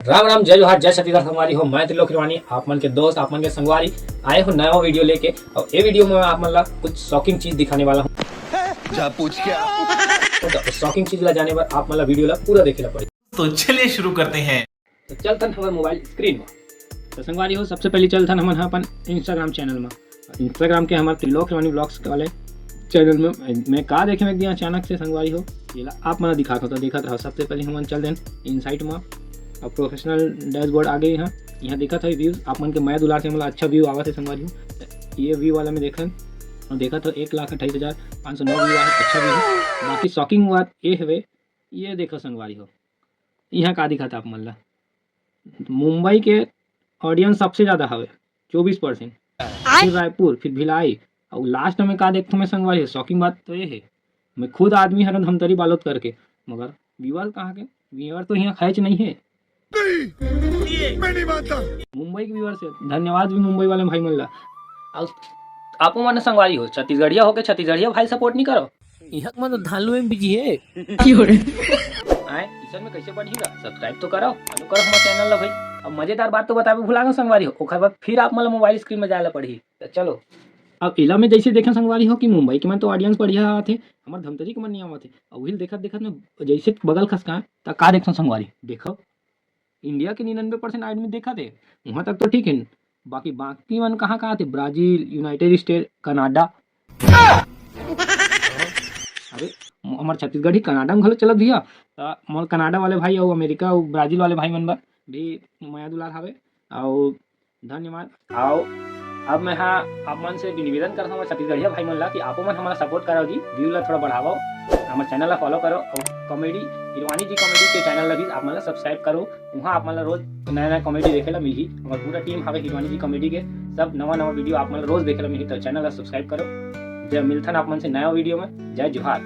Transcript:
राम राम जय जोहार जय छत्तीसगढ़ संगवारी हो। मैं त्रिलोक हिरवानी आप मन के दोस्त आप मन के संगवारी आए हो नया वीडियो लेके। और ये वीडियो में मैं आप मन ला कुछ शॉकिंग चीज दिखाने वाला हूँ। जा पूछ क्या तो शॉकिंग चीज ला जाने पर आप मन ला वीडियो ला पूरा देखे ला पड़े। तो चलिए शुरू करते हैं। तो चलतन हमारे मोबाइल स्क्रीन में तो संगवारी हो सबसे पहले चलतन हम अपन इंस्टाग्राम चैनल में। इंस्टाग्राम के हमारे त्रिलोक हिरवानी ब्लॉग्स वाले चैनल में मैं का देखे में दिया अचानक से संगवारी हो ये ला आप मन दिखा तो देखा रहो। सबसे पहले हम चल दें इनसाइट में और प्रोफेशनल डैशबोर्ड आ गए यहाँ दिखत है व्यूज़ आप मन के मैं दुलार से मतलब अच्छा व्यू आवा थे संगवारी हो। ये व्यू वाला में देखन और देखा तो 1,28,509 व्यू आए अच्छा व्यू है। बाकी शॉकिंग बात ये है ये देखो संगवारी हो यहाँ का दिखा था आप मन ला मुंबई के ऑडियंस सबसे ज़्यादा हवे 24%, फिर रायपुर फिर भिलाई और लास्ट में का देखता मैं संगवारी हो। शॉकिंग बात तो ये है मैं खुद आदमी हरन हम तरी बालोत करके मगर व्यूअर कहाँ के व्यूअर तो यहाँ खैच नहीं है। मैं नहीं मानता। मुंबई के व्यूअर से धन्यवाद भी मुंबई वाले भाई मन ला। आप मन संगवारी हो छत्तीसगढ़िया हो के छत्तीसगढ़िया भाई सपोर्ट नहीं करो यहाँ मन तो धालू में बिजी है आए इसन में कैसे बढ़ेगा। सब्सक्राइब तो करो चालू करो हमारे चैनल ला भाई। अब मजेदार बात तो बतावे भुला गए संगवारी हो ओकर बाद फिर आप मतलब मोबाइल स्क्रीन में जाए ला पड़ी। तो चलो अब इला में जैसे देखें संगवारी हो कि मुंबई के मन तो ऑडियंस बढ़िया आते हमारे धमतरी के मन नहीं आते और वही देखत देखत में जैसे बगल खसका तो का देखो संगवारी देखो इंडिया के 99% आदमी देखा थे वहाँ तक तो ठीक है। बाकी मन कहाँ कहाँ थे ब्राजील यूनाइटेड स्टेट कनाडा। अरे हमारे छत्तीसगढ़ ही कनाडा में घलो चलत भैया तो मोर कनाडा वाले भाई और अमेरिका और ब्राजील वाले भाई मन बा भी माया दुलार हवे और धन्यवाद। आओ अब मैं हाँ आप मन से भी निवेदन करता हूँ छत्तीसगढ़िया भाई मन ला कि आपो मन हमारा सपोर्ट करो जी व्यू ला थोड़ा बढ़ाओ हमारे चैनल ला फॉलो करो और कॉमेडी हिरवानी जी कॉमेडी के चैनल ला भी आप मन ला सब्सक्राइब करो। वहाँ आप मन ला रोज नया नया कॉमेडी देखे ला मिली हमारा पूरा टीम हवे हिरवानी जी कॉमेडी के सब नवा वीडियो आप मन ला रोज देखे ला मिली। तो चैनल ला सब्सक्राइब करो। जय मिलथन आप मन से नया वीडियो में जय जोहार।